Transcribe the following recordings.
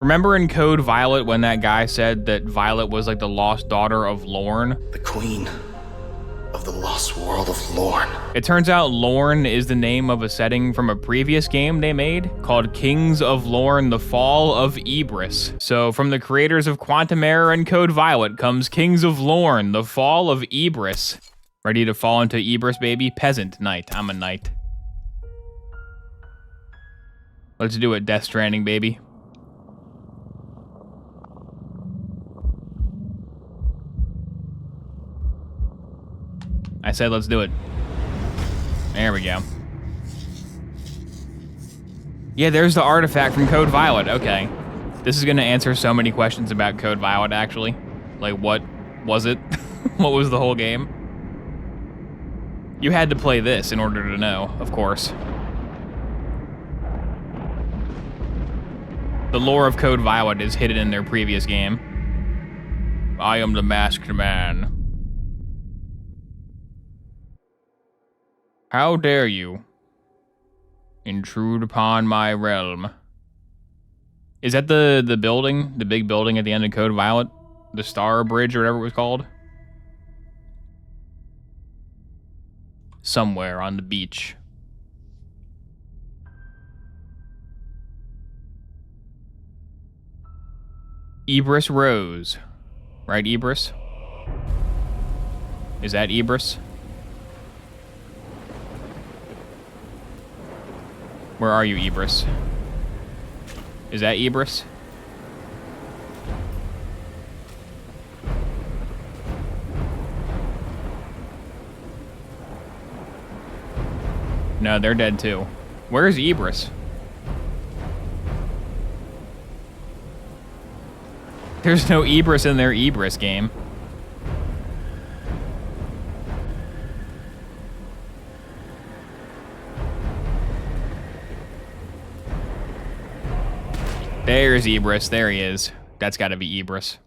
Remember in Code Violet when that guy said that Violet was like the lost daughter of Lorn? The queen of the lost world of Lorn. It turns out Lorn is the name of a setting from a previous game they made called Kings of Lorn: The Fall of Ibris. So from the creators of Quantum Error and Code Violet comes Kings of Lorn: The Fall of Ibris. Ready to fall into Ibris, baby? Peasant knight. I'm a knight. Let's do it, Death Stranding, baby. I said let's do it. There we go. Yeah, there's the artifact from Code Violet. Okay. This is gonna answer so many questions about Code Violet, actually. Like, what was it? What was the whole game? You had to play this in order to know, of course. The lore of Code Violet is hidden in their previous game. I am the masked man. How dare you intrude upon my realm? Is that the building? The big building at the end of Code Violet? The Star Bridge or whatever it was called? Somewhere on the beach. Ibris Rose. Right, Ibris? Is that Ibris? Where are you, Ibris? Is that Ibris? No, they're dead too. Where's Ibris? There's no Ibris in their Ibris game. There's Ibris. There he is. That's gotta be Ibris.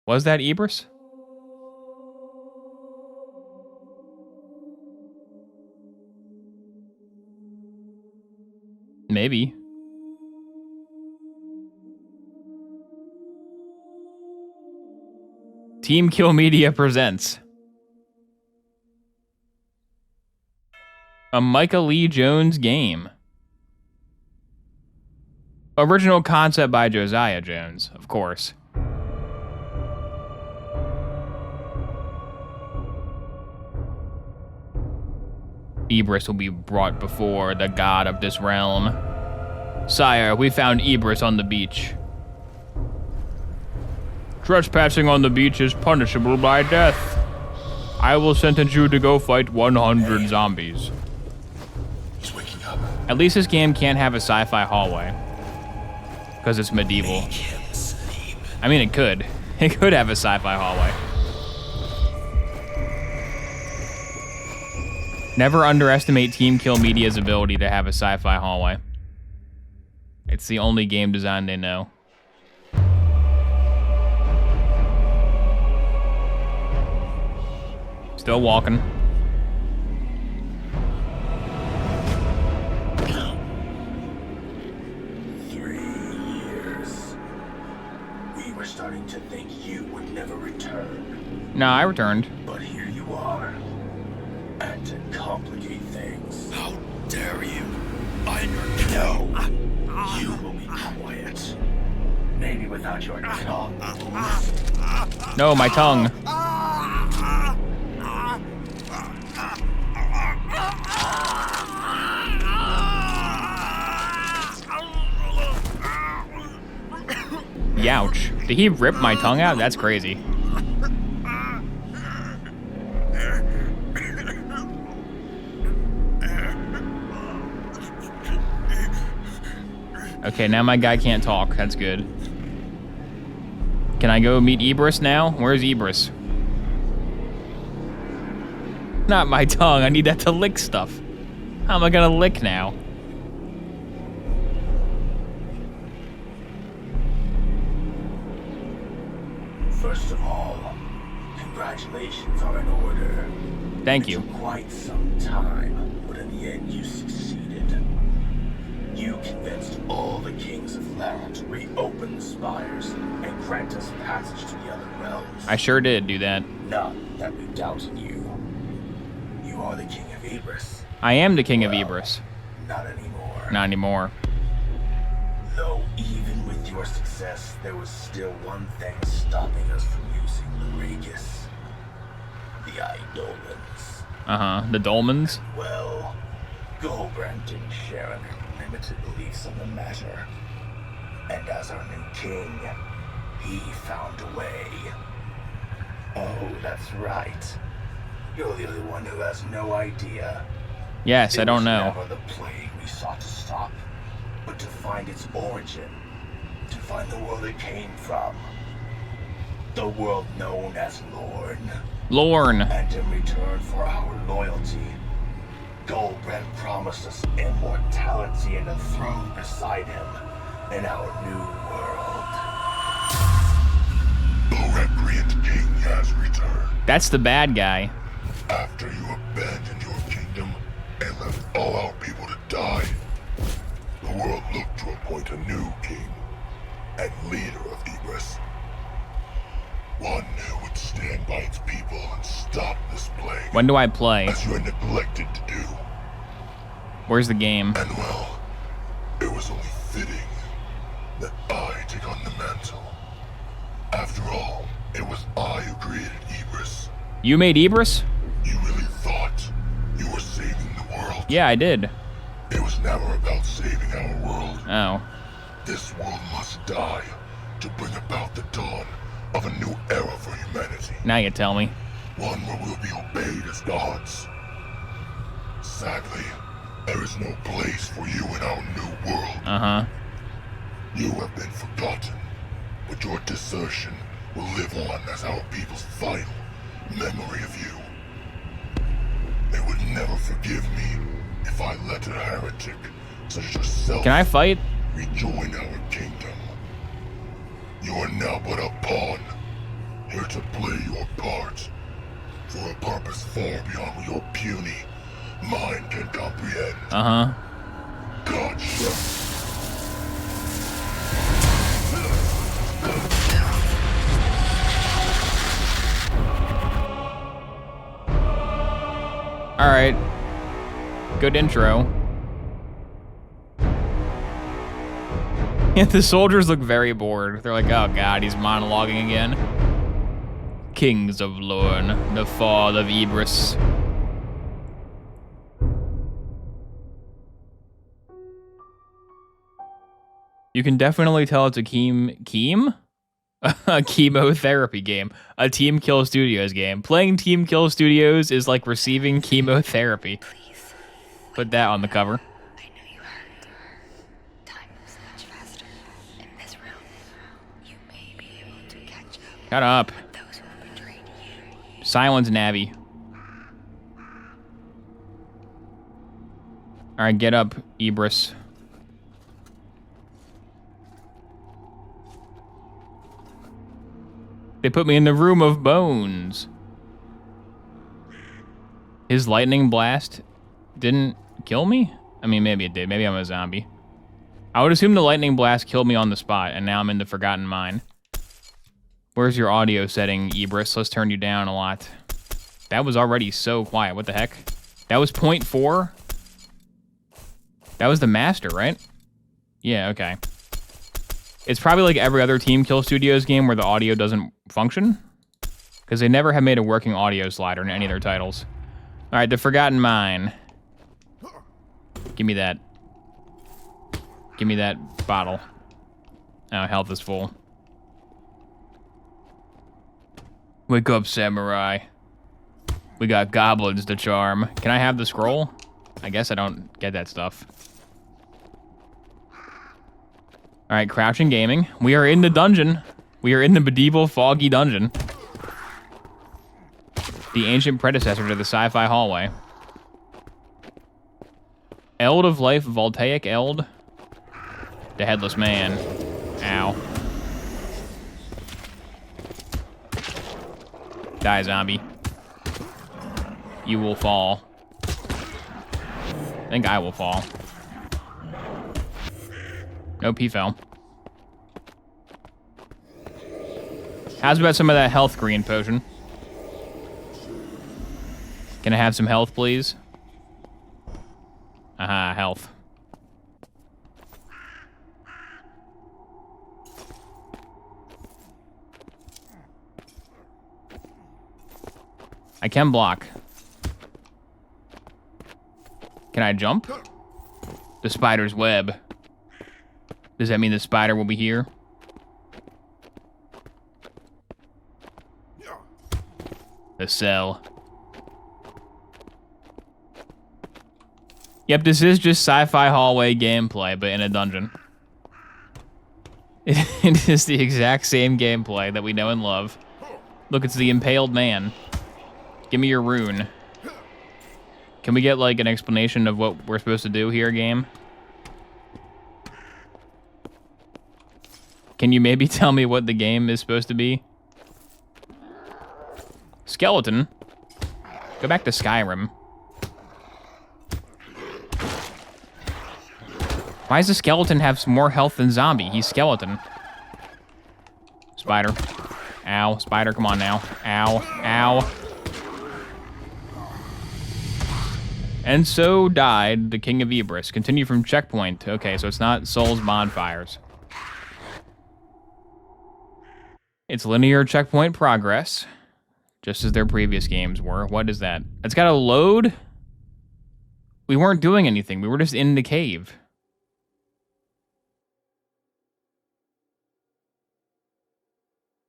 Was that Ibris? Maybe. Team Kill Media presents a Michael Lee Jones game. Original concept by Josiah Jones, of course. Ibris will be brought before the god of this realm. Sire, we found Ibris on the beach. Trespassing on the beach is punishable by death. I will sentence you to go fight 100 zombies. He's waking up. At least this game can't have a sci-fi hallway. Because it's medieval. Make him sleep. I mean, it could. It could have a sci-fi hallway. Never underestimate Team Kill Media's ability to have a sci-fi hallway. It's the only game design they know. Still walking. Starting to think you would never return. No, I returned. But here you are. And to complicate things. How dare you? I'm your king. No. You will be quiet. Maybe without your tongue. No, my tongue. Youch. Did he rip my tongue out? That's crazy. Okay, now my guy can't talk. That's good. Can I go meet Ibris now? Where's Ibris? Not my tongue. I need that to lick stuff. How am I gonna lick now? First of all, congratulations are in order. Thank you. It took quite some time, but in the end you succeeded. You convinced all the kings of Lorn to reopen the spires and grant us passage to the other realms. I sure did do that. Not that we doubted you. You are the king of Ibris. I am the king of Ibris. Not anymore. Not anymore. Though even with your success, there was still one thing stopping us from using the Regis. The Eidolons. Uh-huh. The Dolmens? Well, Goldbrand didn't share in her limited beliefs on the matter. And as our new king, he found a way. Oh, that's right. You're the only one who has no idea. Yes, I don't know. It was never the plague we sought to stop, but to find its origin, to find the world it came from. The world known as Lorn. Lorn. And in return for our loyalty, Goldbrand promised us immortality and a throne beside him in our new world. The recreant king has returned. That's the bad guy. After you abandoned your kingdom and left all our people to die, the world looked to appoint a new king and leader of Ibris. One who would stand by its people and stop this plague. When do I play? As you are neglected to do. Where's the game? And well, it was only fitting that I take on the mantle. After all, it was I who created Ibris. You made Ibris? You really thought you were saving the world? Yeah, I did. It was never about saving our world. Oh. This world must die to bring about the dawn of a new era for humanity. Now you tell me. One where we'll be obeyed as gods. Sadly, there is no place for you in our new world. Uh-huh. You have been forgotten, but your desertion will live on as our people's final memory of you. They would never forgive me if I let a heretic such as yourself Can I fight? rejoin our kingdom. You are now but a pawn, here to play your part, for a purpose far beyond what your puny mind can comprehend. Uh-huh. Gotcha. Alright. Good intro. The soldiers look very bored. They're like, oh god, he's monologuing again. Kings of Lorn, the fall of Ibris. You can definitely tell it's a a chemotherapy game. A Team Kill Studios game. Playing Team Kill Studios is like receiving chemotherapy. Please. Put that on the cover. I know you are. Time moves much faster. In this realm, you may be able to catch up. Shut up. But those who betrayed you. Silence Navi. Alright, get up, Ibris. They put me in the room of bones. His lightning blast didn't kill me? I mean, maybe it did. Maybe I'm a zombie. I would assume the lightning blast killed me on the spot, and now I'm in the Forgotten Mine. Where's your audio setting, Ibris? Let's turn you down a lot. That was already so quiet. What the heck? That was 0.4? That was the master, right? Yeah, okay. It's probably like every other Team Kill Studios game where the audio doesn't function. Because they never have made a working audio slider in any of their titles. Alright, the Forgotten Mine. Give me that. Give me that bottle. Oh, health is full. Wake up, samurai. We got goblins to charm. Can I have the scroll? I guess I don't get that stuff. Alright, crouching gaming. We are in the dungeon. We are in the medieval foggy dungeon. The ancient predecessor to the sci-fi hallway. Eld of Life, Voltaic Eld. The Headless Man. Ow. Die, zombie. You will fall. I think I will fall. Nope, he fell. How's about some of that health green potion? Can I have some health, please? Aha, health. I can block. Can I jump? The spider's web. Does that mean the spider will be here? The cell. Yep, this is just sci-fi hallway gameplay, but in a dungeon. It is the exact same gameplay that we know and love. Look, it's the impaled man. Give me your rune. Can we get, like, an explanation of what we're supposed to do here, game? Can you maybe tell me what the game is supposed to be? Skeleton? Go back to Skyrim. Why does the skeleton have some more health than zombie? He's skeleton. Spider. Ow. Spider, come on now. Ow. Ow. And so died the King of Ibris. Continue from checkpoint. Okay, so it's not Souls Bonfires. It's linear checkpoint progress, just as their previous games were. What is that? It's got to load? We weren't doing anything. We were just in the cave.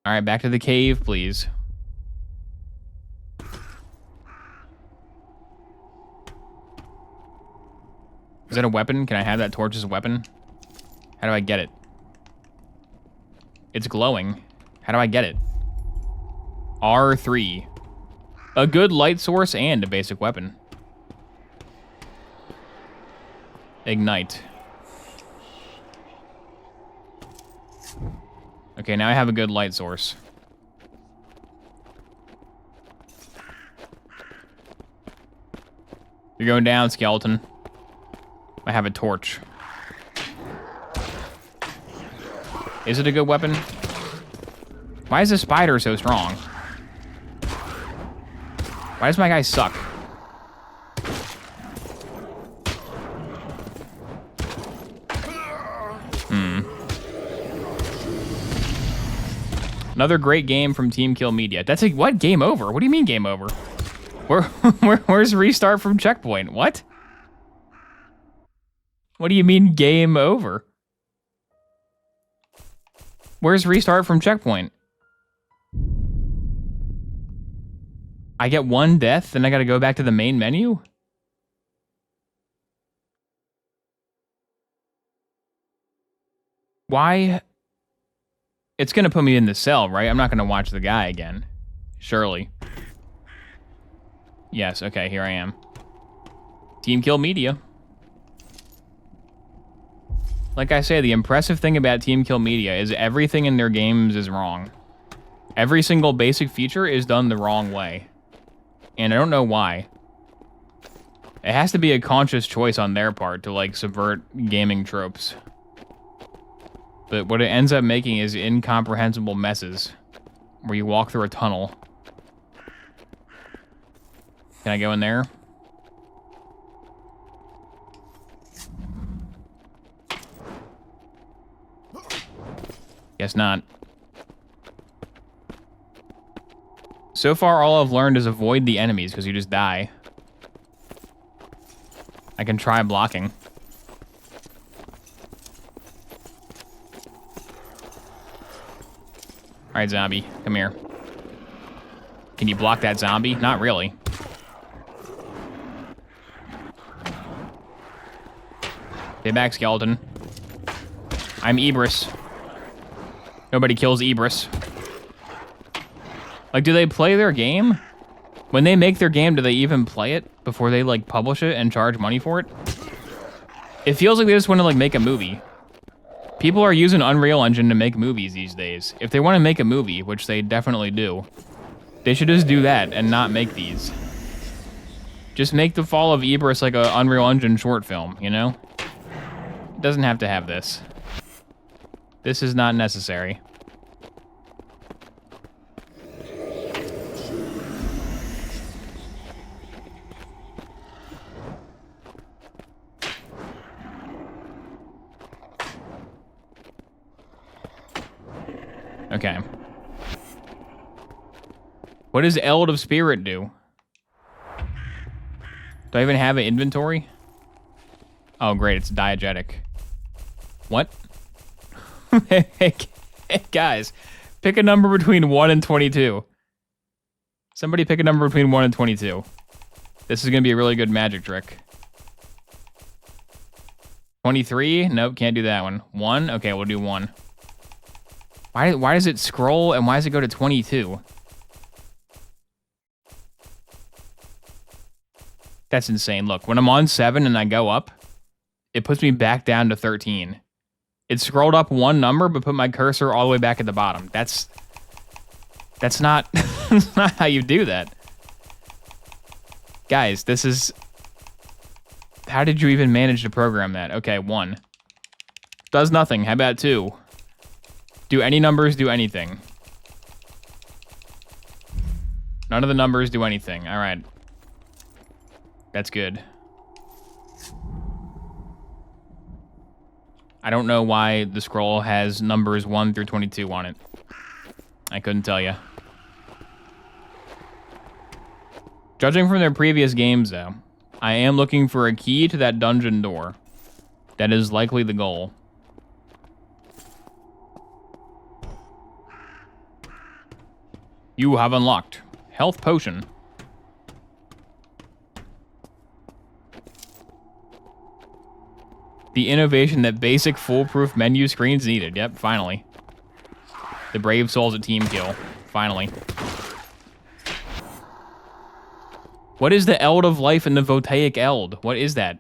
All right, back to the cave, please. Is that a weapon? Can I have that torch as a weapon? How do I get it? It's glowing. How do I get it? R3. A good light source and a basic weapon. Ignite. Okay, now I have a good light source. You're going down, skeleton. I have a torch. Is it a good weapon? Why is the spider so strong? Why does my guy suck? Another great game from Team Kill Media. That's like, what? Game over? What do you mean game over? Where's restart from checkpoint? What? What do you mean game over? Where's restart from checkpoint? I get one death, then I gotta go back to the main menu? Why? It's gonna put me in the cell, right? I'm not gonna watch the guy again. Surely. Yes, okay, here I am. Team Kill Media. Like I say, the impressive thing about Team Kill Media is everything in their games is wrong. Every single basic feature is done the wrong way. And I don't know why. It has to be a conscious choice on their part to, like, subvert gaming tropes. But what it ends up making is incomprehensible messes, where you walk through a tunnel. Can I go in there? Guess not. So far, all I've learned is avoid the enemies, because you just die. I can try blocking. Alright, zombie, come here. Can you block that zombie? Not really. Stay back, skeleton. I'm Ibris. Nobody kills Ibris. Like, do they play their game? When they make their game, do they even play it before they, like, publish it and charge money for it? It feels like they just want to, like, make a movie. People are using Unreal Engine to make movies these days. If they want to make a movie, which they definitely do, they should just do that and not make these. Just make the Fall of Ibris like a Unreal Engine short film, you know? It doesn't have to have this. This is not necessary. Okay. What does Eld of Spirit do? Do I even have an inventory? Oh, great. It's diegetic. What? Hey, guys. Pick a number between 1 and 22. Somebody pick a number between 1 and 22. This is going to be a really good magic trick. 23? Nope, can't do that one. 1? Okay, we'll do 1. Why does it scroll and why does it go to 22? That's insane. Look, when I'm on 7 and I go up, it puts me back down to 13. It scrolled up one number, but put my cursor all the way back at the bottom. That's not, that's not how you do that. Guys, this is... How did you even manage to program that? Okay, 1. Does nothing. How about 2? Do any numbers do anything? None of the numbers do anything. All right. That's good. I don't know why the scroll has numbers 1 through 22 on it. I couldn't tell you. Judging from their previous games, though, I am looking for a key to that dungeon door. That is likely the goal. You have unlocked health potion. The innovation that basic foolproof menu screens needed. Yep, finally. The brave souls at team kill. Finally. What is the Eld of Life and the Voltaic Eld? What is that?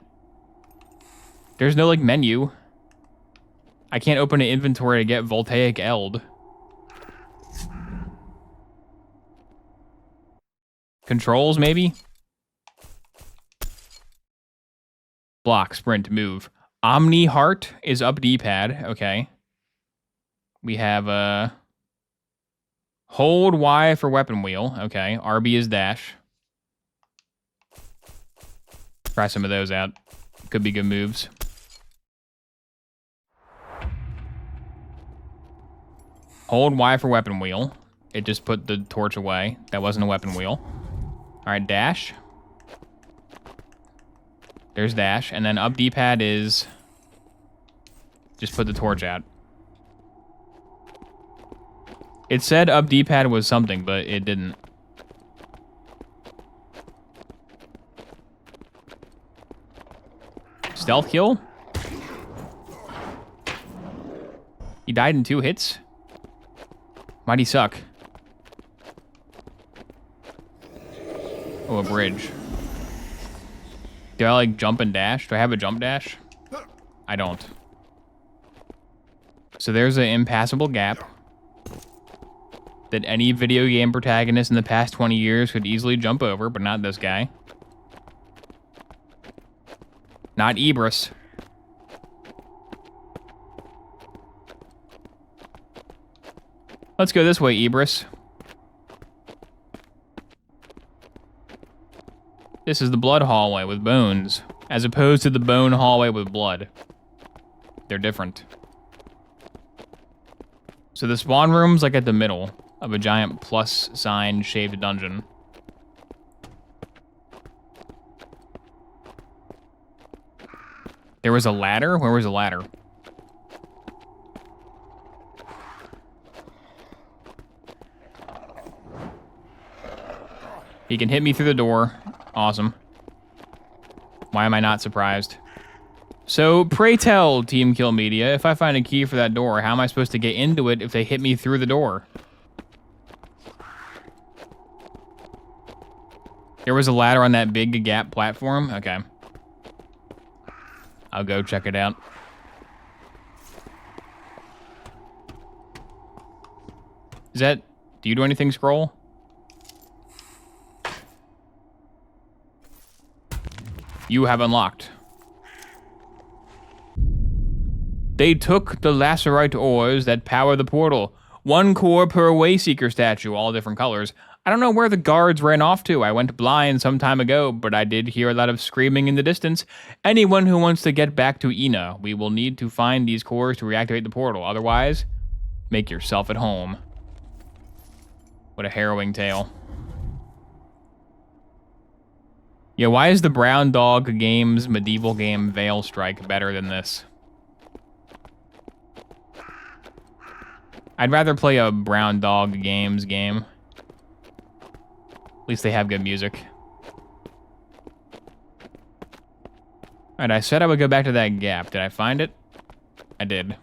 There's no, like, menu. I can't open an inventory to get Voltaic Eld. Controls, maybe? Block, sprint, move. Omni Heart is up D-pad. Okay. We have hold Y for weapon wheel. Okay. RB is dash. Try some of those out. Could be good moves. Hold Y for weapon wheel. It just put the torch away. That wasn't a weapon wheel. All right, dash. There's dash. And then up D-pad is... Just put the torch out. It said up D-pad was something, but it didn't. Stealth kill? He died in 2 hits? Might he suck? Oh, a bridge. Do I, like, jump and dash? Do I have a jump dash? I don't. So there's an impassable gap that any video game protagonist in the past 20 years could easily jump over, but not this guy. Not Ibris. Let's go this way, Ibris. This is the blood hallway with bones, as opposed to the bone hallway with blood. They're different. So the spawn room's like at the middle of a giant plus sign shaped dungeon. There was a ladder? Where was the ladder? He can hit me through the door. Awesome. Why am I not surprised? So, pray tell, Team Kill Media, if I find a key for that door, how am I supposed to get into it if they hit me through the door? There was a ladder on that big gap platform? Okay. I'll go check it out. Is that... Do you do anything, Scroll? You have unlocked. They took the lacerite ores that power the portal. 1 core per Wayseeker statue, all different colors. I don't know where the guards ran off to. I went blind some time ago, but I did hear a lot of screaming in the distance. Anyone who wants to get back to Ina, we will need to find these cores to reactivate the portal. Otherwise, make yourself at home. What a harrowing tale. Yeah, why is the Brown Dog Games medieval game Veil Strike better than this? I'd rather play a Brown Dog Games game. At least they have good music. Alright, I said I would go back to that gap. Did I find it? I did.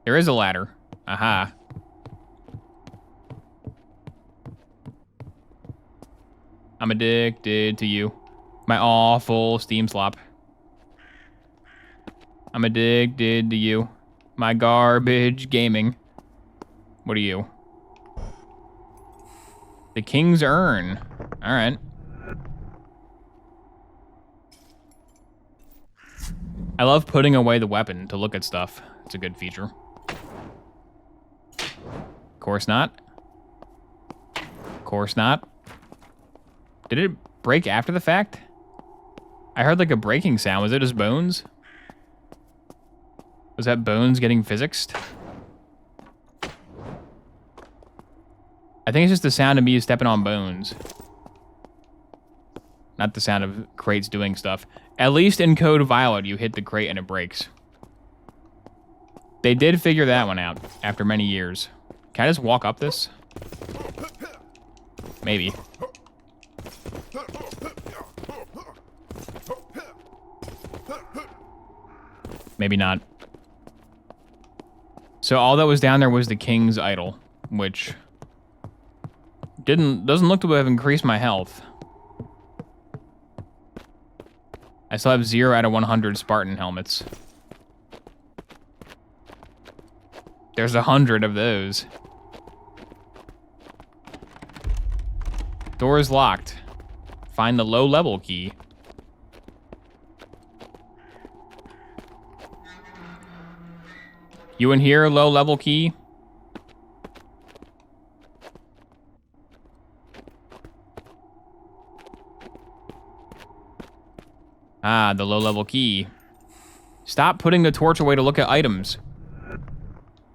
There is a ladder. Aha. I'm addicted to you. My awful steam slop. I'm addicted to you. My garbage gaming. What are you? The King's Urn. All right. I love putting away the weapon to look at stuff. It's a good feature. Of course not. Of course not. Did it break after the fact? I heard like a breaking sound. Was it just bones? Was that bones getting physicsed? I think it's just the sound of me stepping on bones. Not the sound of crates doing stuff. At least in Code Violet, you hit the crate and it breaks. They did figure that one out after many years. Can I just walk up this? Maybe. Maybe not. So all that was down there was the King's Idol, which doesn't look to have increased my health. I still have 0 out of 100 Spartan helmets. There's 100 of those. Door is locked. Find the low level key. You in here, low level key? Ah, the low level key. Stop putting the torch away to look at items.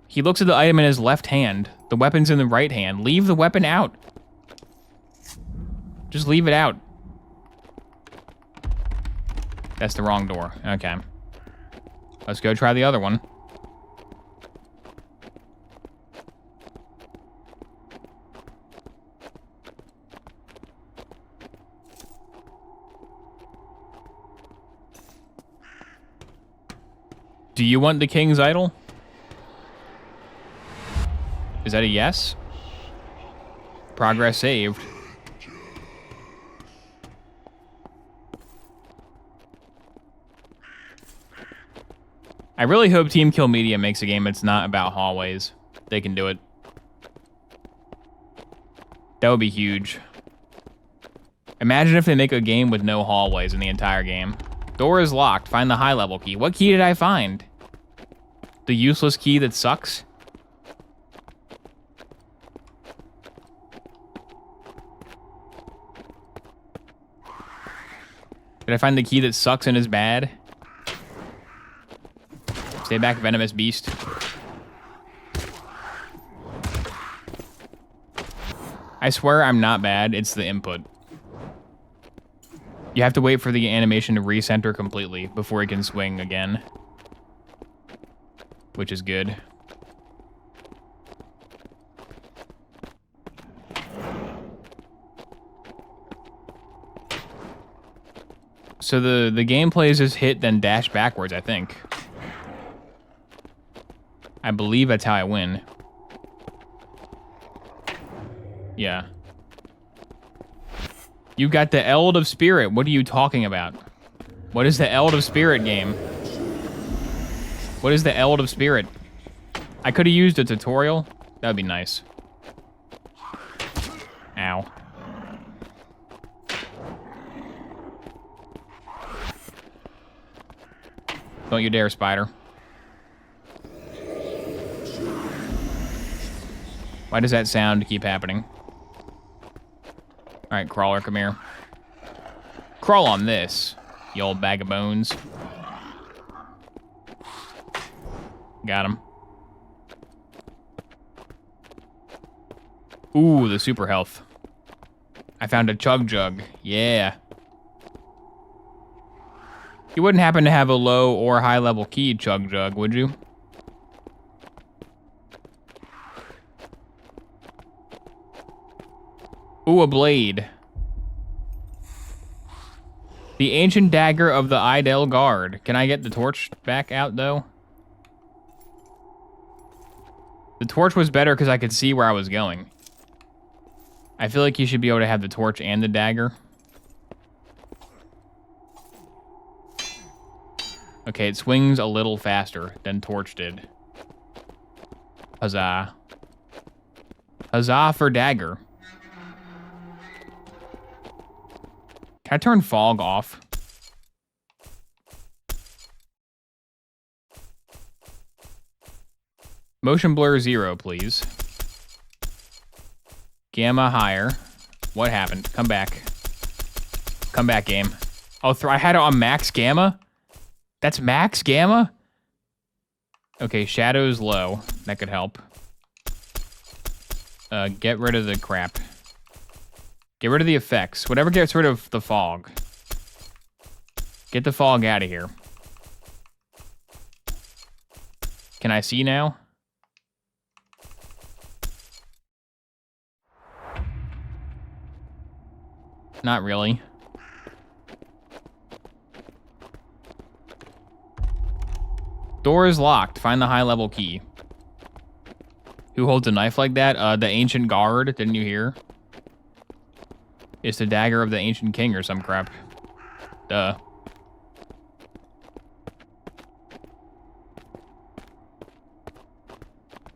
He looks at the item in his left hand. The weapon's in the right hand. Leave the weapon out. Just leave it out. That's the wrong door. Okay. Let's go try the other one. Do you want the King's Idol? Is that a yes? Progress saved. I really hope Team Kill Media makes a game that's not about hallways. They can do it. That would be huge. Imagine if they make a game with no hallways in the entire game. Door is locked. Find the high level key. What key did I find? The useless key that sucks? Did I find the key that sucks and is bad? Stay back, venomous beast. I swear I'm not bad. It's the input. You have to wait for the animation to recenter completely before he can swing again. Which is good. So the gameplay is just hit, then dash backwards, I think. I believe that's how I win. Yeah. You got the Eld of Spirit. What are you talking about? What is the Eld of Spirit game? What is the Eld of Spirit? I could have used a tutorial. That would be nice. Ow. Don't you dare, spider. Why does that sound keep happening? All right, crawler, come here. Crawl on this, you old bag of bones. Got him. Ooh, the super health. I found a chug jug. Yeah. You wouldn't happen to have a low or high level key chug jug, would you? Ooh, a blade. The ancient dagger of the Idel Guard. Can I get the torch back out, though? The torch was better because I could see where I was going. I feel like you should be able to have the torch and the dagger. Okay, it swings a little faster than torch did. Huzzah. Huzzah for dagger. Can I turn fog off? Motion blur 0, please. Gamma higher. What happened? Come back. Come back, game. Oh, I had it on max gamma? That's max gamma? Okay, shadows low. That could help. Get rid of the crap. Get rid of the effects. Whatever gets rid of the fog. Get the fog out of here. Can I see now? Not really. Door is locked. Find the high level key. Who holds a knife like that? The ancient guard. Didn't you hear? It's the dagger of the ancient king or some crap. Duh.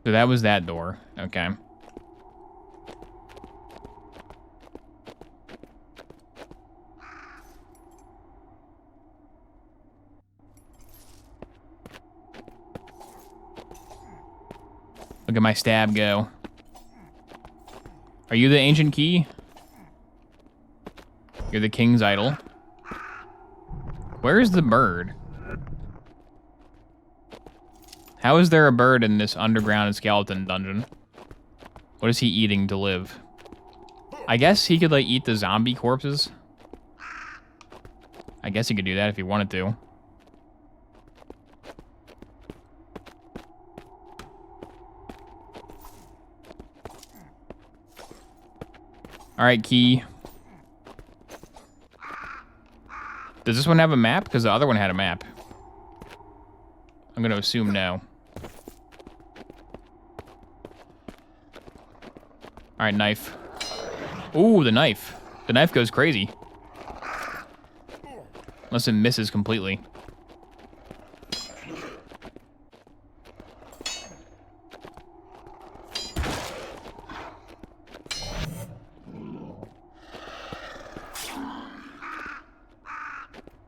So that was that door. Okay. Look at my stab go. Are you the ancient key? You're the king's idol. Where is the bird? How is there a bird in this underground skeleton dungeon? What is he eating to live? I guess he could, like, eat the zombie corpses. I guess he could do that if he wanted to. All right, key. Does this one have a map? Because the other one had a map. I'm going to assume no. All right, knife. Ooh, the knife. The knife goes crazy. Unless it misses completely.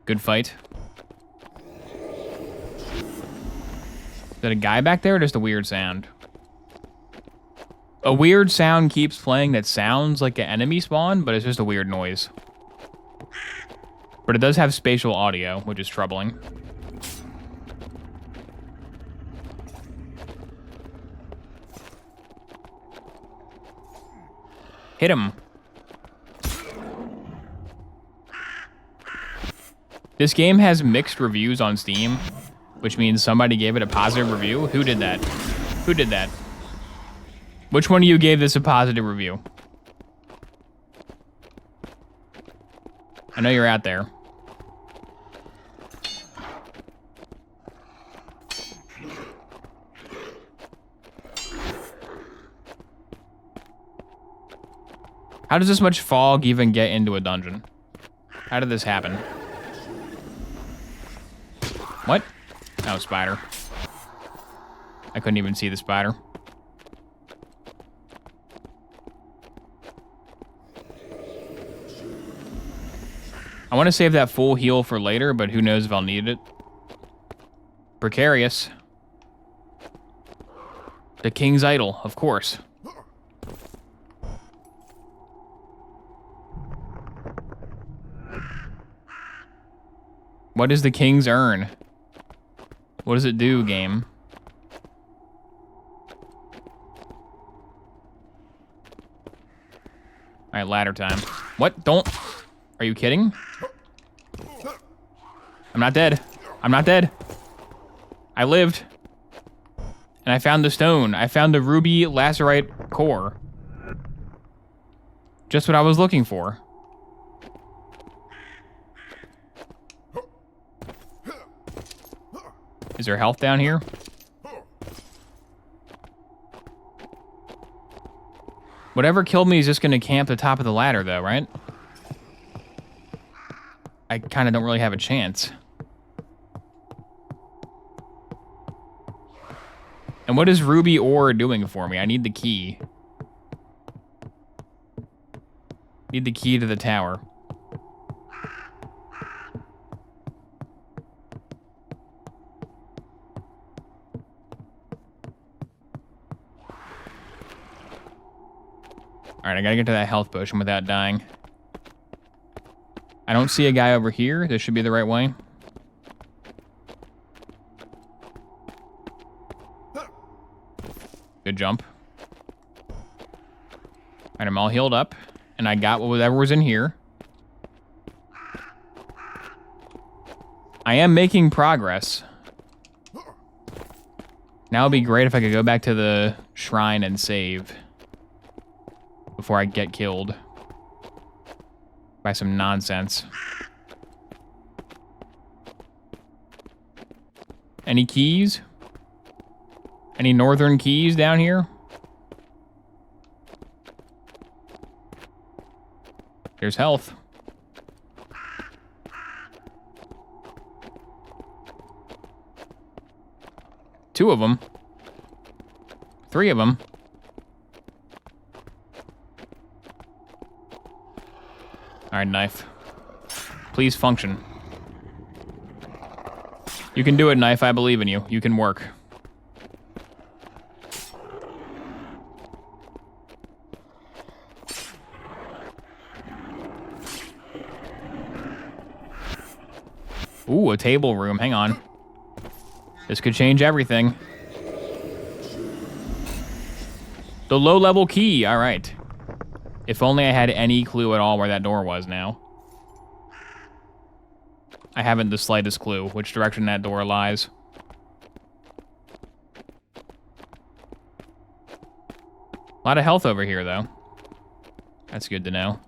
Good fight. Is that a guy back there or just a weird sound? A weird sound keeps playing that sounds like an enemy spawn, but it's just a weird noise. But it does have spatial audio, which is troubling. Hit him. This game has mixed reviews on Steam, which means somebody gave it a positive review. Who did that? Who did that? Which one of you gave this a positive review? I know you're out there. How does this much fog even get into a dungeon? How did this happen? What? Oh, spider. I couldn't even see the spider. I want to save that full heal for later, but who knows if I'll need it. Precarious. The King's Idol, of course. What is the King's Urn? What does it do, game? Alright, ladder time. What? Don't... Are you kidding? I'm not dead. I'm not dead. I lived. And I found the stone. I found the ruby lacerite core. Just what I was looking for. Is there health down here? Whatever killed me is just gonna camp the top of the ladder though, right? I kinda don't really have a chance. And what is ruby ore doing for me? I need the key. Need the key to the tower. Alright, I gotta get to that health potion without dying. I don't see a guy over here. This should be the right way. Good jump. Alright, I'm all healed up. And I got whatever was in here. I am making progress. Now it'd be great if I could go back to the shrine and save. Before I get killed. By some nonsense. Any keys? Any northern keys down here? Here's health. Two of them. Three of them. Alright, knife. Please function. You can do it, knife. I believe in you. You can work. Ooh, a table room. Hang on. This could change everything. The low-level key. All right. If only I had any clue at all where that door was now. I haven't the slightest clue which direction that door lies. A lot of health over here, though. That's good to know.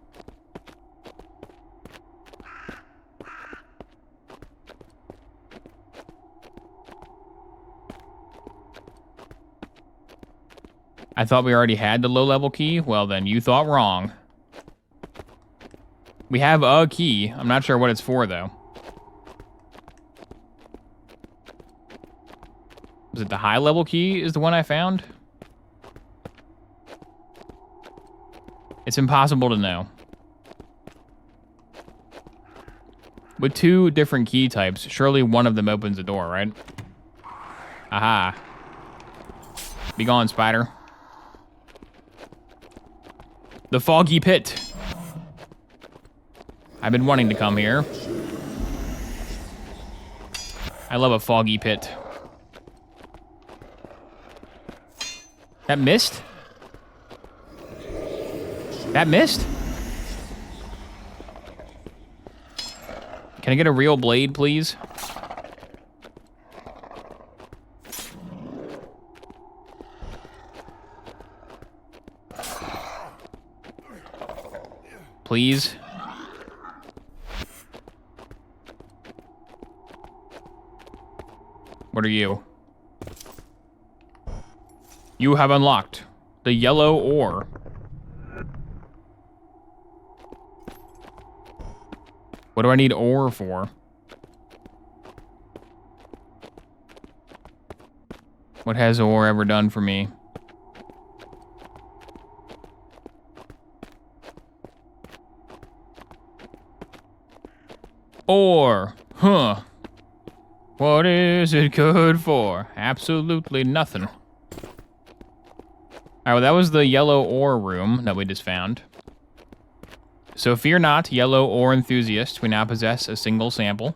I thought we already had the low-level key. Well, then, you thought wrong. We have a key. I'm not sure what it's for, though. Was it the high-level key is the one I found? It's impossible to know. With two different key types, surely one of them opens the door, right? Aha. Be gone, spider. The foggy pit. I've been wanting to come here. I love a foggy pit. That missed? That missed? Can I get a real blade, please? Please? What are you? You have unlocked the yellow ore. What do I need ore for? What has ore ever done for me? Ore. Huh. What is it good for? Absolutely nothing. All right, well, that was the yellow ore room that we just found. So fear not, yellow ore enthusiasts. We now possess a single sample.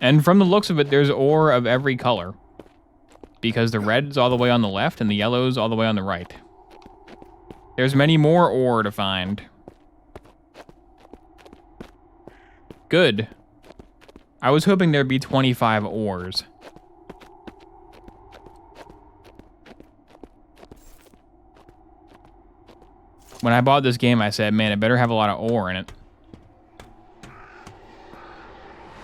And from the looks of it, there's ore of every color. Because the red's all the way on the left and the yellow's all the way on the right. There's many more ore to find. Good. I was hoping there'd be 25 ores. When I bought this game, I said, man, it better have a lot of ore in it.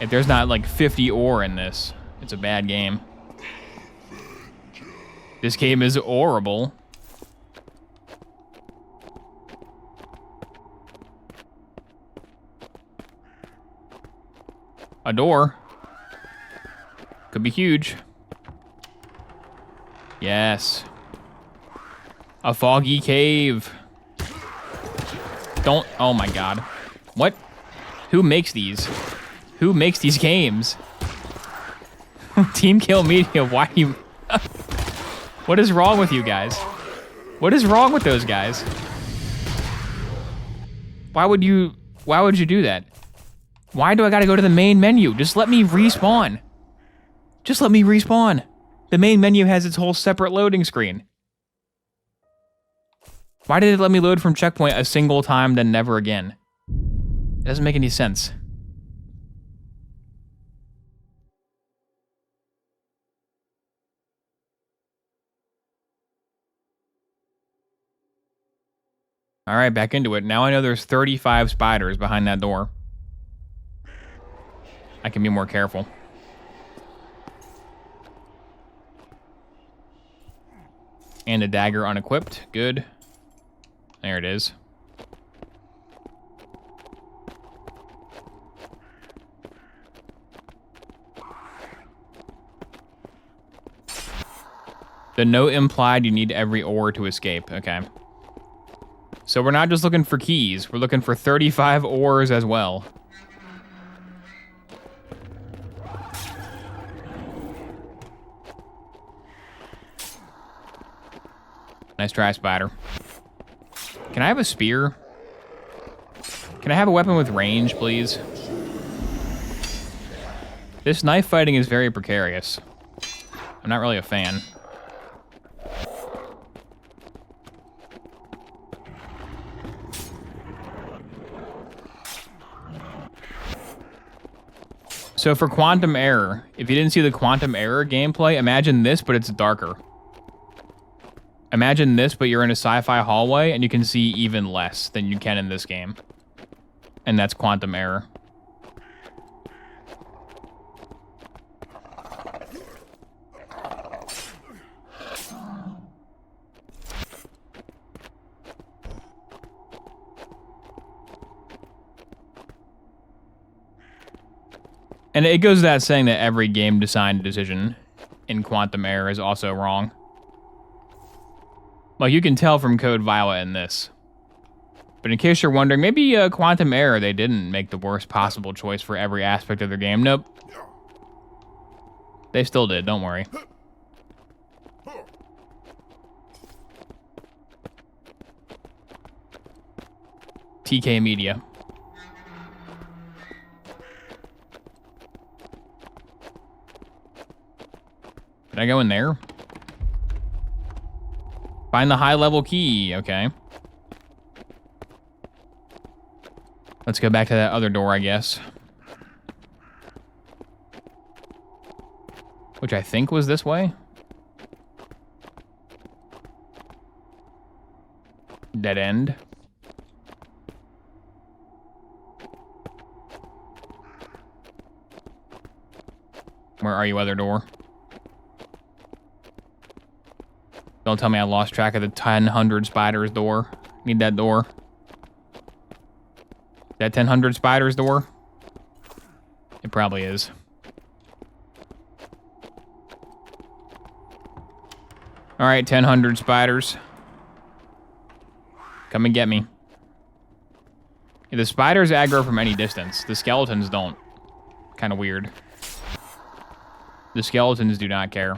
If there's not like 50 ore in this, it's a bad game. This game is horrible. A door. Could be huge. Yes. A foggy cave. Don't, oh my god. What? Who makes these? Who makes these games? Team Kill Media, why do you... What is wrong with you guys? What is wrong with those guys? Why would you do that? Why do I gotta go to the main menu? Just let me respawn. Just let me respawn. The main menu has its whole separate loading screen. Why did it let me load from checkpoint a single time, then never again? It doesn't make any sense. All right, back into it. Now I know there's 35 spiders behind that door. I can be more careful. And a dagger unequipped. Good. There it is. The note implied you need every ore to escape. Okay. So we're not just looking for keys. We're looking for 35 ores as well. Nice try, spider. Can I have a spear? Can I have a weapon with range, please? This knife fighting is very precarious. I'm not really a fan. So for quantum error, if you didn't see the quantum error gameplay, imagine this, but it's darker. Imagine this, but you're in a sci-fi hallway and you can see even less than you can in this game. And that's quantum error. And it goes without saying that every game design decision in quantum error is also wrong. Like, you can tell from Code Violet in this. But in case you're wondering, maybe quantum error, they didn't make the worst possible choice for every aspect of their game. Nope. They still did, don't worry. TK Media. Did I go in there? Find the high-level key. Okay. Let's go back to that other door, I guess. Which I think was this way. Dead end. Where are you, other door? Don't tell me I lost track of the 1000 spiders door. Need that door. That 1000 spiders door? It probably is. All right, 1000 spiders. Come and get me. The spiders aggro from any distance. The skeletons don't. Kind of weird. The skeletons do not care.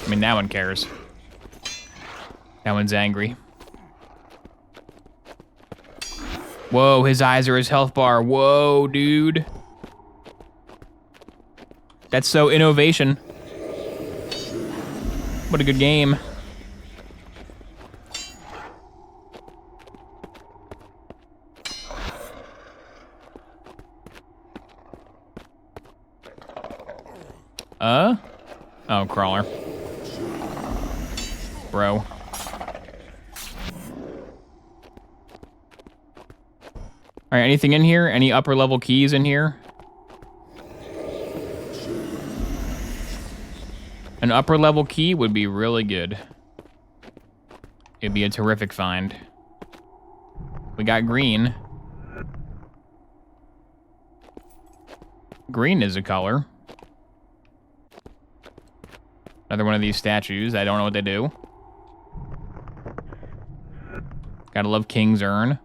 I mean, that one cares. That one's angry. Whoa, his eyes are his health bar. Whoa, dude. That's so innovation. What a good game. Oh, crawler. Bro. All right, anything in here? Any upper level keys in here? An upper level key would be really good. It'd be a terrific find. We got green. Green is a color. Another one of these statues. I don't know what they do. Gotta love King's Urn.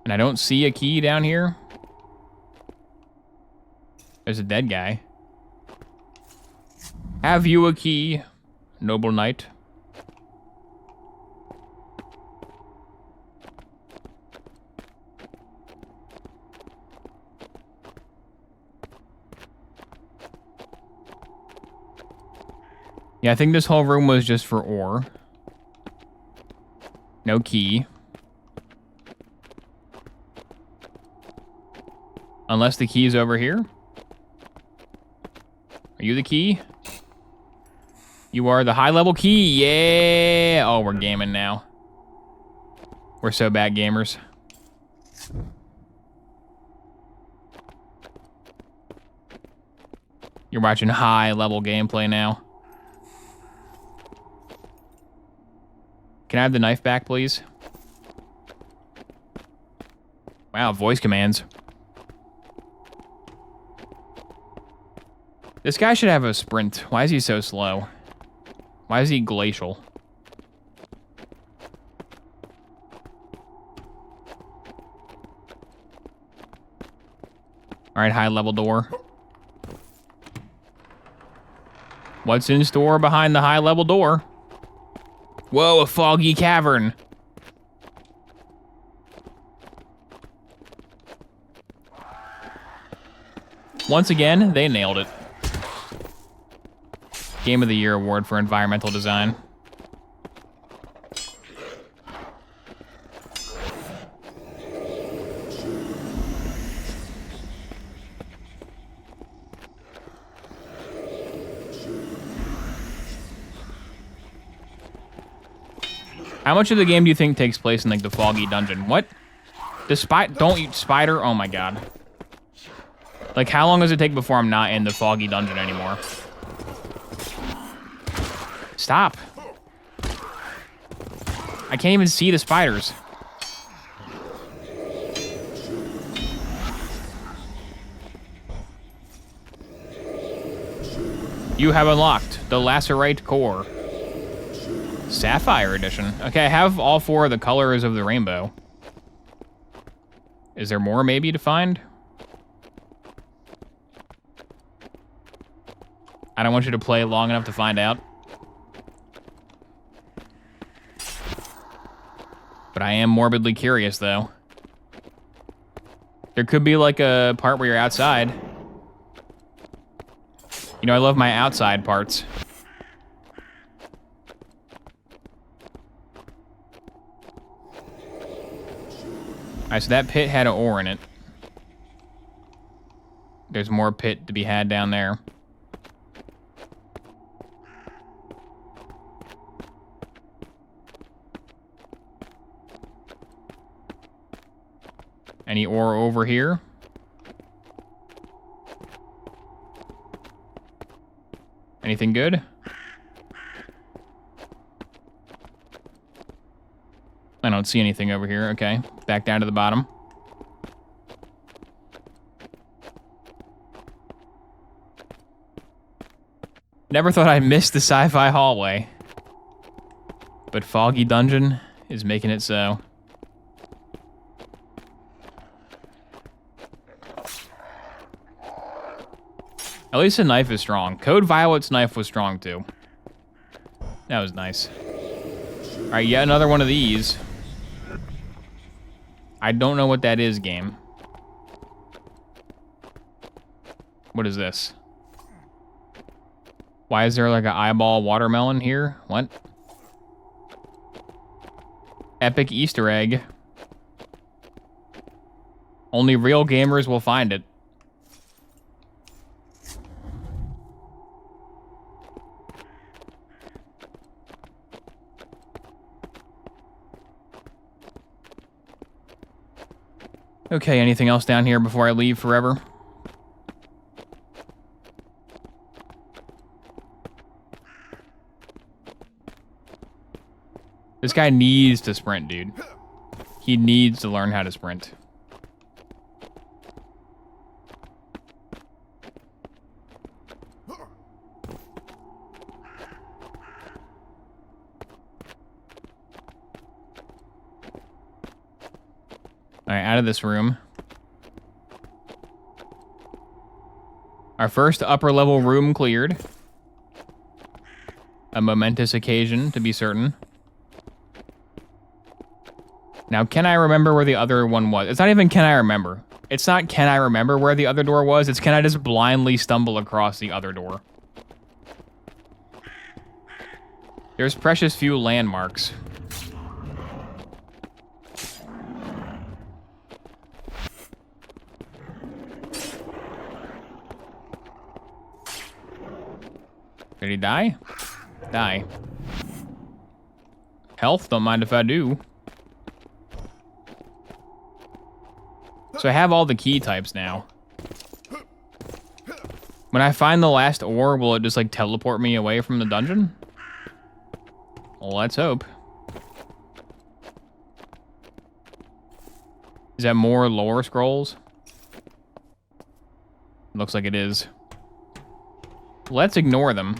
And I don't see a key down here. There's a dead guy. Have you a key, noble knight? Yeah, I think this whole room was just for ore. No key. Unless the key's over here. Are you the key? You are the high-level key. Yeah! Oh, we're gaming now. We're so bad gamers. You're watching high-level gameplay now. Can I have the knife back, please? Wow, voice commands. This guy should have a sprint. Why is he so slow? Why is he glacial? All right, high level door. What's in store behind the high level door? Whoa, a foggy cavern. Once again, they nailed it. Game of the Year award for environmental design. How much of the game do you think takes place in like the foggy dungeon? What? Don't eat spider? Oh my god. Like how long does it take before I'm not in the foggy dungeon anymore? Stop. I can't even see the spiders. You have unlocked the Lacerite Core. Sapphire Edition. Okay, I have all four of the colors of the rainbow. Is there more maybe to find? I don't want you to play long enough to find out. But I am morbidly curious, though. There could be like a part where you're outside. You know, I love my outside parts. Alright, so that pit had an ore in it. There's more pit to be had down there. Any ore over here? Anything good? I don't see anything over here. Okay, back down to the bottom. Never thought I'd miss the sci-fi hallway. But Foggy Dungeon is making it so. At least the knife is strong. Code Violet's knife was strong too. That was nice. Alright, yet another one of these. I don't know what that is, game. What is this? Why is there like an eyeball watermelon here? What? Epic Easter egg. Only real gamers will find it. Okay, anything else down here before I leave forever? This guy needs to sprint, dude. He needs to learn how to sprint. Alright, out of this room. Our first upper level room cleared. A momentous occasion, to be certain. Now, can I remember where the other one was? It's not even can I remember. It's not can I remember where the other door was. It's can I just blindly stumble across the other door. There's precious few landmarks. Did he die? Die. Health, don't mind if I do. So I have all the key types now. When I find the last ore, will it just like teleport me away from the dungeon? Well, let's hope. Is that more lore scrolls? Looks like it is. Let's ignore them.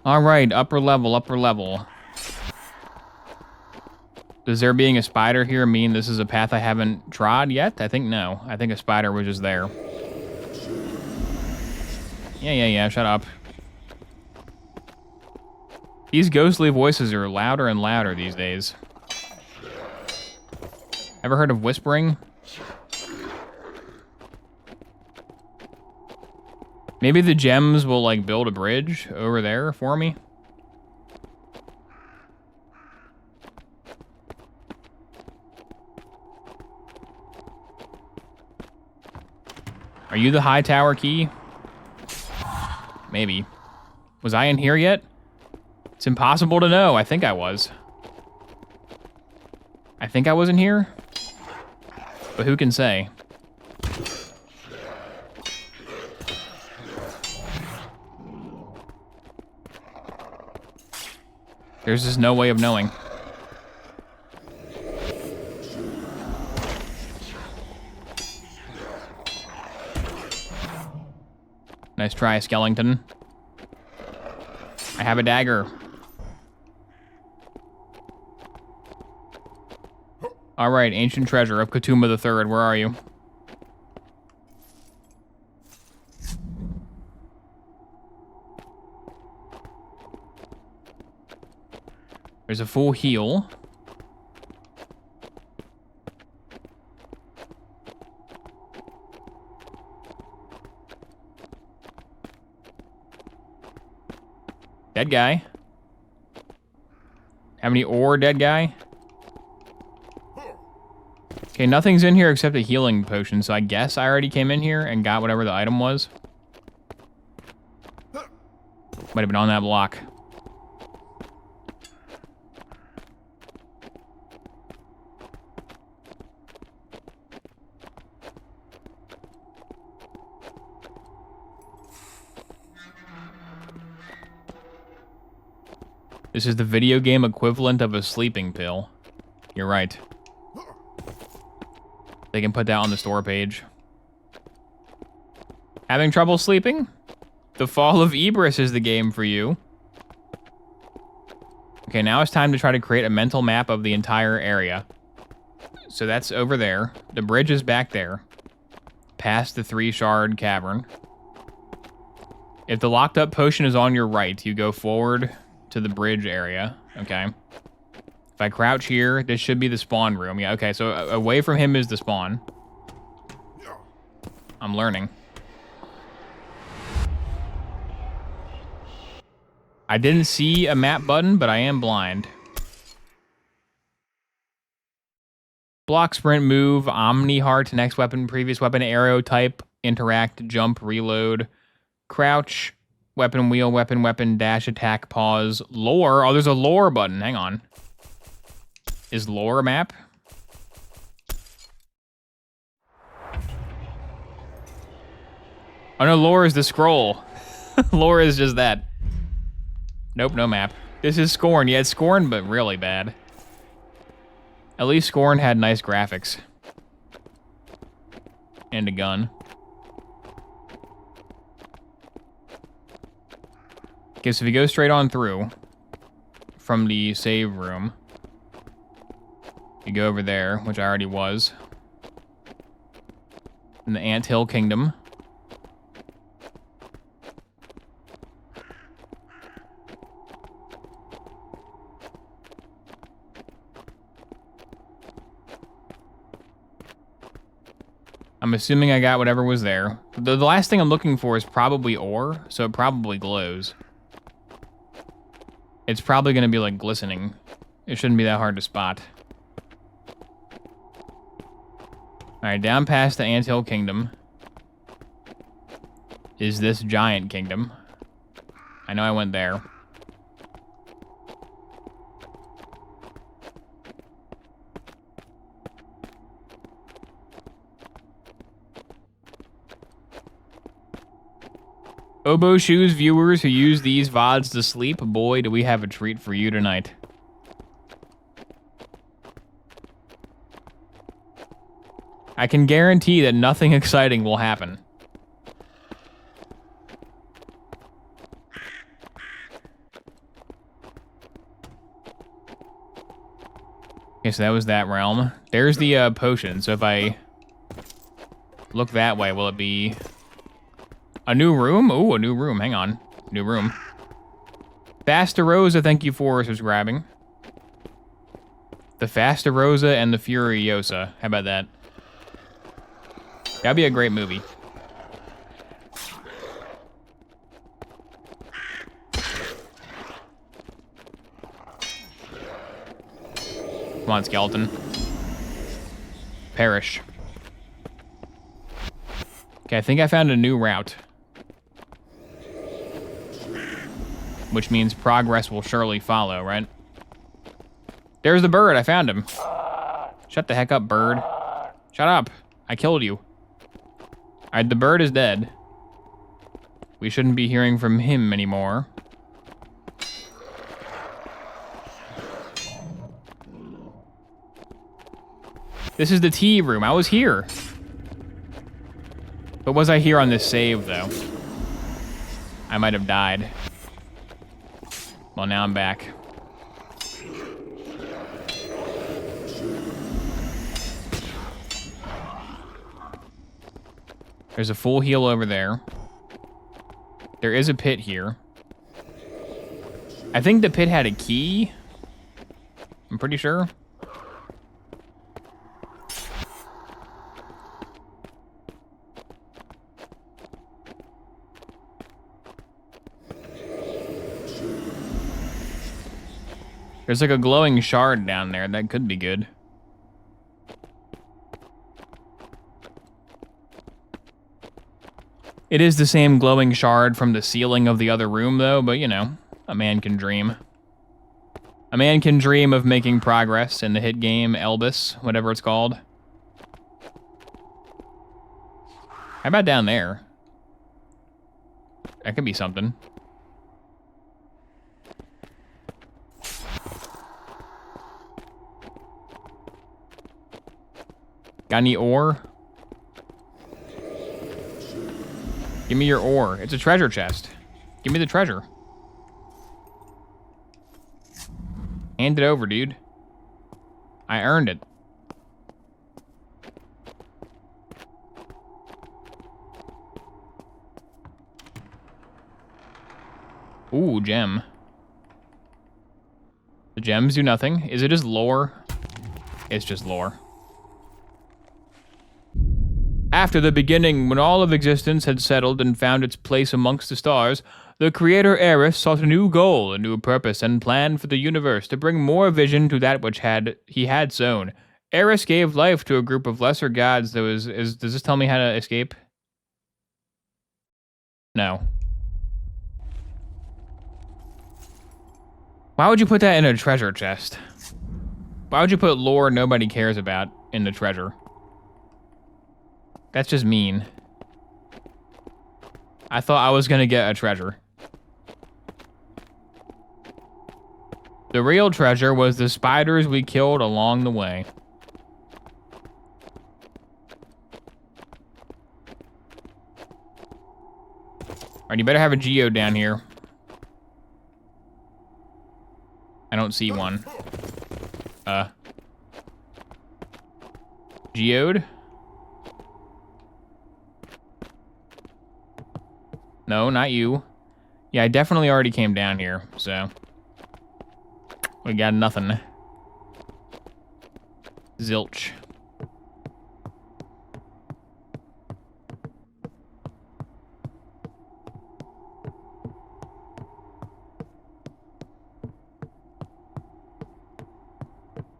All right, upper level, upper level. Does there being a spider here mean this is a path I haven't trod yet? I think no. I think a spider was just there. Yeah, shut up. These ghostly voices are louder and louder these days. Ever heard of whispering? Maybe the gems will like build a bridge over there for me. Are you the high tower key? Maybe. Was I in here yet? It's impossible to know. I think I was. I think I was in here. But who can say? There's just no way of knowing. Nice try, skeleton. I have a dagger. All right, ancient treasure of Katoomba III. Where are you? There's a full heal. Dead guy. How many ore, dead guy? Okay, nothing's in here except a healing potion, so I guess I already came in here and got whatever the item was. Might have been on that block. This is the video game equivalent of a sleeping pill. You're right. They can put that on the store page. Having trouble sleeping? The Fall of Ibris is the game for you. Okay, now it's time to try to create a mental map of the entire area. So that's over there. The bridge is back there. Past the 3-shard cavern. If the locked up potion is on your right, you go forward to the bridge area. Okay. If I crouch here, this should be the spawn room. Yeah, okay, so away from him is the spawn. I'm learning. I didn't see a map button, but I am blind. Block, sprint, move, omni heart, next weapon, previous weapon, arrow type, interact, jump, reload, crouch, weapon, wheel, weapon, dash, attack, pause, lore. Oh, there's a lore button. Hang on. Is lore a map? Oh no, lore is the scroll. Lore is just that. Nope, no map. This is Scorn. Yeah, it's Scorn, but really bad. At least Scorn had nice graphics. And a gun. Okay, so if you go straight on through from the save room, you go over there, which I already was. In the Anthill Kingdom. I'm assuming I got whatever was there. The last thing I'm looking for is probably ore, so it probably glows. It's probably going to be like glistening. It shouldn't be that hard to spot. Alright, down past the Anthill Kingdom is this giant kingdom. I know I went there. Oboe Shoes viewers who use these VODs to sleep, boy, do we have a treat for you tonight. I can guarantee that nothing exciting will happen. Okay, so that was that realm. There's the potion, so if I look that way, will it be a new room? Ooh, a new room. Hang on. New room. Fasta Rosa, thank you for subscribing. The Fasta Rosa and the Furiosa. How about that? That'd be a great movie. Come on, skeleton. Perish. Okay, I think I found a new route. Which means progress will surely follow, right? There's the bird. I found him. Shut the heck up, bird. Shut up. I killed you. Alright, the bird is dead. We shouldn't be hearing from him anymore. This is the tea room. I was here. But was I here on this save, though? I might have died. Well, now I'm back. There's a full heal over there. There is a pit here. I think the pit had a key. I'm pretty sure. There's like a glowing shard down there. That could be good. It is the same glowing shard from the ceiling of the other room, though, but, you know, a man can dream. A man can dream of making progress in the hit game Elbis, whatever it's called. How about down there? That could be something. Got any ore? Give me your ore. It's a treasure chest. Give me the treasure. Hand it over, dude. I earned it. Ooh, gem. The gems do nothing. Is it just lore? It's just lore. After the beginning, when all of existence had settled and found its place amongst the stars, the creator Eris sought a new goal, a new purpose and plan for the universe to bring more vision to that which he had sown. Eris gave life to a group of lesser gods that was... does this tell me how to escape? No. Why would you put that in a treasure chest? Why would you put lore nobody cares about in the treasure? That's just mean. I thought I was gonna get a treasure. The real treasure was the spiders we killed along the way. Alright, you better have a geode down here. I don't see one. Geode? No, not you. Yeah, I definitely already came down here, so... we got nothing. Zilch.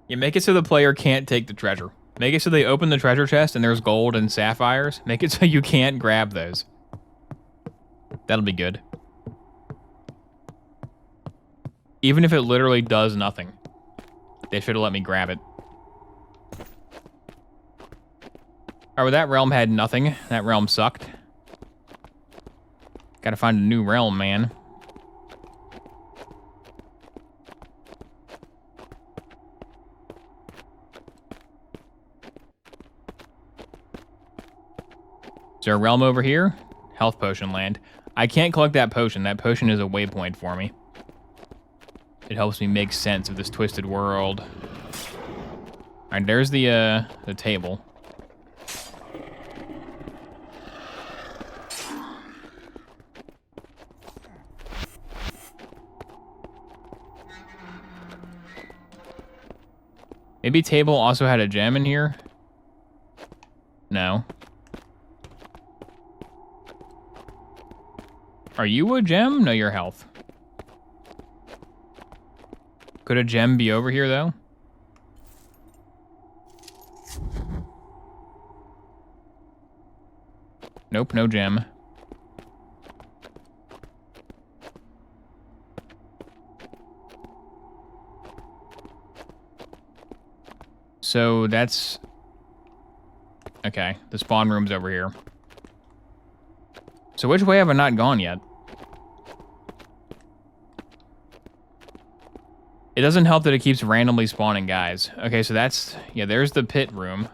You make it so the player can't take the treasure. Make it so they open the treasure chest and there's gold and sapphires. Make it so you can't grab those. That'll be good. Even if it literally does nothing. They should have let me grab it. Alright, well, that realm had nothing. That realm sucked. Gotta find a new realm, man. Is there a realm over here? Health potion land. I can't collect that potion. That potion is a waypoint for me. It helps me make sense of this twisted world. Alright, there's the table. Maybe table also had a gem in here? No. Are you a gem? No, you're health. Could a gem be over here, though? Nope, no gem. So that's... okay, the spawn room's over here. So which way have I not gone yet? It doesn't help that it keeps randomly spawning guys. Okay, so that's... yeah, there's the pit room.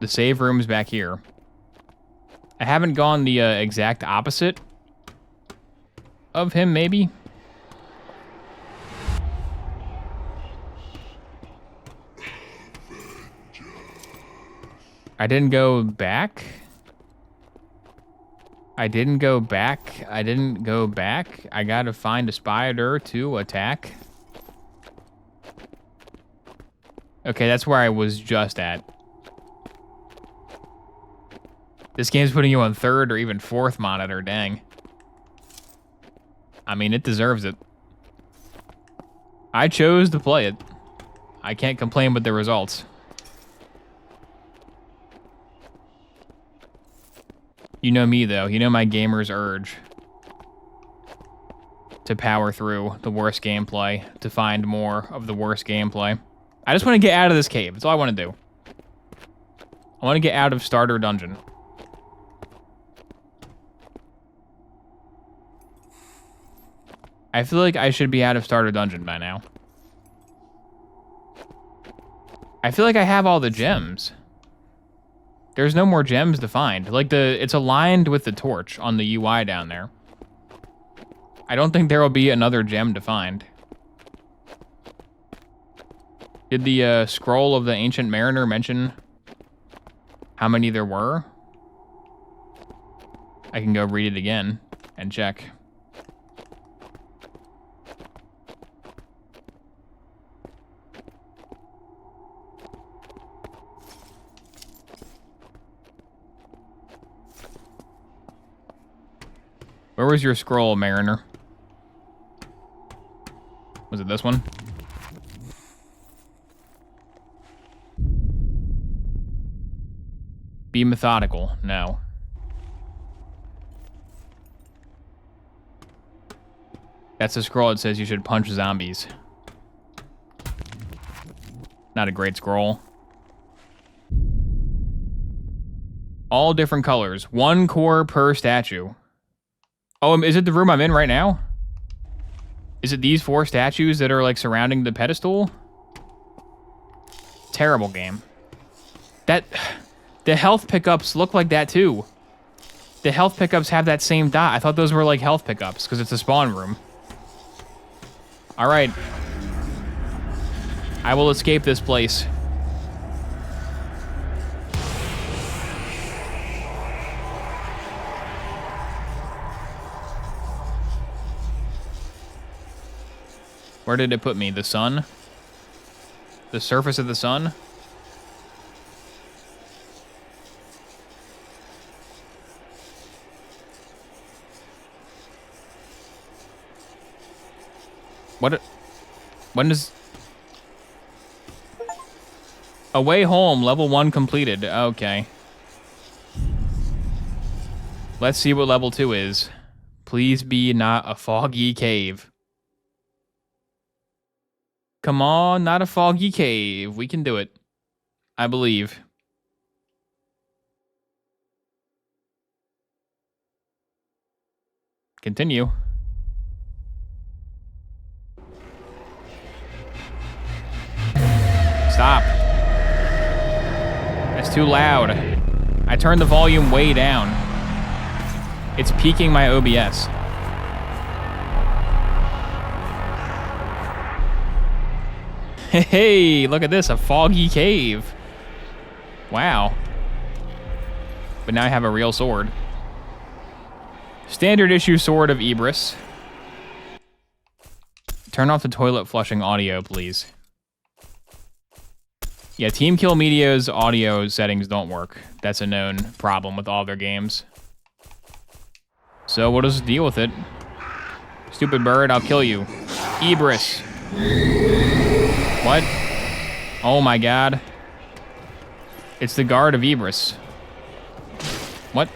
The save room's back here. I haven't gone the exact opposite of him, maybe? I didn't go back? I didn't go back. I didn't go back. I gotta find a spider to attack. Okay, that's where I was just at. This game's putting you on 3rd or even 4th monitor, dang. I mean, it deserves it. I chose to play it. I can't complain with the results. You know me, though. You know my gamer's urge to power through the worst gameplay, to find more of the worst gameplay. I just want to get out of this cave. That's all I want to do. I want to get out of Starter Dungeon. I feel like I should be out of Starter Dungeon by now. I feel like I have all the gems. There's no more gems to find. Like it's aligned with the torch on the UI down there. I don't think there will be another gem to find. Did the scroll of the Ancient Mariner mention how many there were? I can go read it again and check. Where was your scroll, Mariner? Was it this one? Be methodical. No. That's a scroll that says you should punch zombies. Not a great scroll. All different colors. 1 core per statue. Oh, is it the room I'm in right now? Is it these 4 statues that are like surrounding the pedestal? Terrible game. The health pickups look like that too. The health pickups have that same dot. I thought those were like health pickups because it's a spawn room. All right. I will escape this place. Where did it put me? The sun? The surface of the sun? When does... Away home, level 1 completed. Okay. Let's see what level 2 is. Please be not a foggy cave. Come on, not a foggy cave. We can do it. I believe. Continue. Stop. That's too loud. I turned the volume way down. It's peaking my OBS. Hey, look at this, a foggy cave. Wow. But now I have a real sword. Standard issue sword of Ibris. Turn off the toilet flushing audio, please. Yeah, Team Kill Media's audio settings don't work. That's a known problem with all their games. So we'll just deal with it. Stupid bird, I'll kill you. Ibris. What? Oh my god. It's the guard of Ibris. What?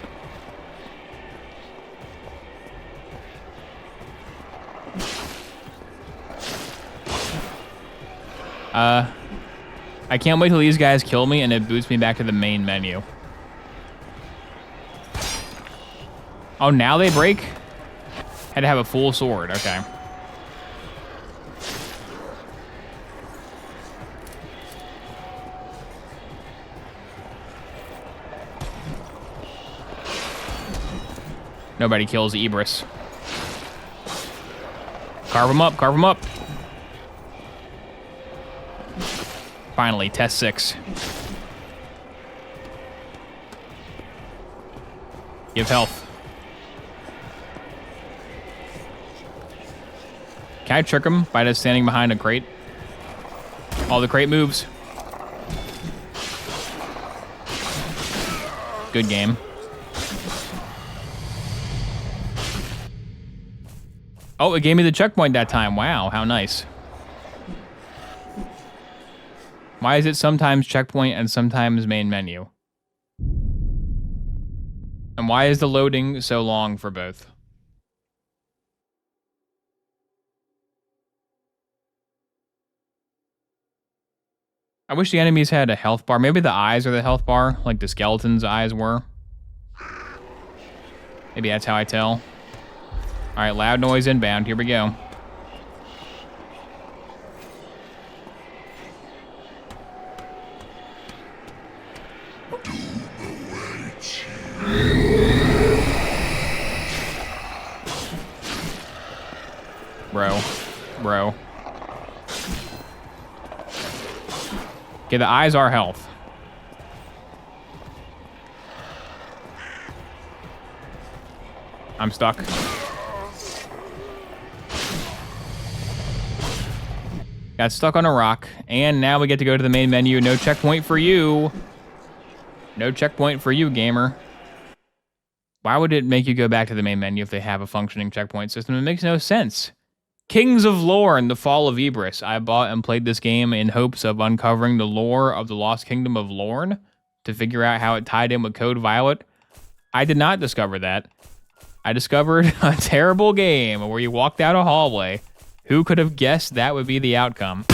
I can't wait till these guys kill me and it boots me back to the main menu. Oh, now they break? Had to have a full sword, okay. Nobody kills Ibris. Carve him up, carve him up. Finally, test 6. Give health. Can I trick him by just standing behind a crate? All the crate moves. Good game. Oh, it gave me the checkpoint that time. Wow, how nice. Why is it sometimes checkpoint and sometimes main menu? And why is the loading so long for both? I wish the enemies had a health bar. Maybe the eyes are the health bar, like the skeleton's eyes were. Maybe that's how I tell. All right, loud noise inbound. Here we go. Okay, the eyes are health. I'm stuck. Got stuck on a rock, and now we get to go to the main menu. No checkpoint for you. No checkpoint for you, gamer. Why would it make you go back to the main menu if they have a functioning checkpoint system? It makes no sense. Kings of Lorn, The Fall of Ibris. I bought and played this game in hopes of uncovering the lore of the Lost Kingdom of Lorn to figure out how it tied in with Code Violet. I did not discover that. I discovered a terrible game where you walk down a hallway. Who could have guessed that would be the outcome?